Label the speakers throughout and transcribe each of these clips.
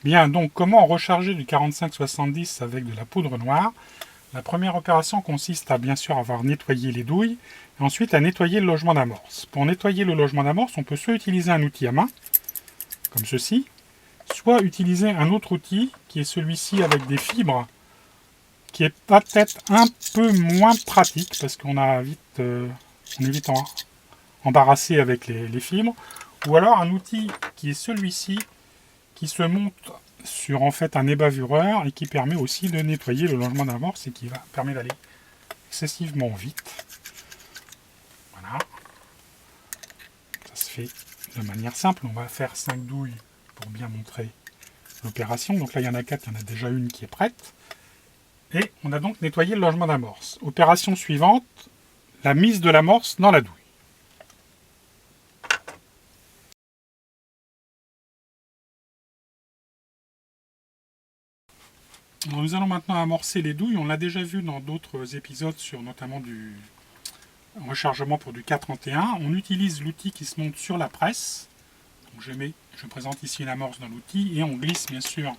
Speaker 1: Bien, donc comment recharger du 45-70 avec de la poudre noire? La première opération consiste à bien sûr avoir nettoyé les douilles et ensuite à nettoyer le logement d'amorce. Pour nettoyer le logement d'amorce, on peut soit utiliser un outil à main, comme ceci, soit utiliser un autre outil qui est celui-ci avec des fibres, qui est peut-être un peu moins pratique parce qu'on on est vite embarrassé avec les fibres, ou alors un outil qui est celui-ci qui se monte sur en fait un ébavureur et qui permet aussi de nettoyer le logement d'amorce et qui permet d'aller excessivement vite. Voilà, ça se fait de manière simple. On va faire 5 douilles pour bien montrer l'opération. Donc là il y en a 4, il y en a déjà une qui est prête. Et on a donc nettoyé le logement d'amorce. Opération suivante, la mise de l'amorce dans la douille. Alors nous allons maintenant amorcer les douilles. On l'a déjà vu dans d'autres épisodes sur notamment du rechargement pour du K31. On utilise l'outil qui se monte sur la presse. Donc je présente ici l'amorce dans l'outil et on glisse bien sûr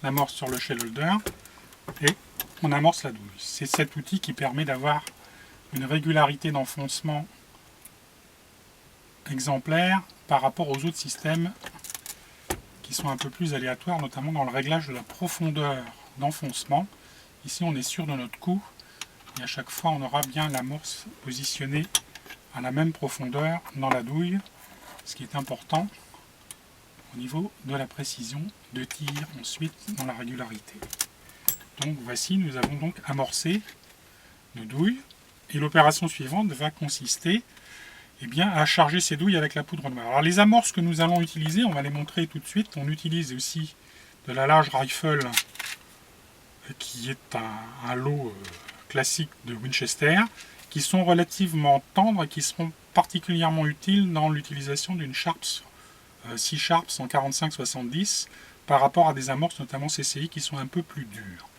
Speaker 1: l'amorce sur le shell holder et on amorce la douille. C'est cet outil qui permet d'avoir une régularité d'enfoncement exemplaire par rapport aux autres systèmes qui sont un peu plus aléatoires, notamment dans le réglage de la profondeur d'enfoncement. Ici on est sûr de notre coup et à chaque fois on aura bien l'amorce positionnée à la même profondeur dans la douille, ce qui est important au niveau de la précision de tir ensuite dans la régularité. Donc voici, nous avons donc amorcé nos douilles et l'opération suivante va consister à charger ces douilles avec la poudre noire. Alors les amorces que nous allons utiliser, on va les montrer tout de suite. On utilise aussi de la large rifle qui est un lot classique de Winchester qui sont relativement tendres et qui seront particulièrement utiles dans l'utilisation d'une Sharps 6 Sharps en 45-70 par rapport à des amorces notamment CCI qui sont un peu plus dures.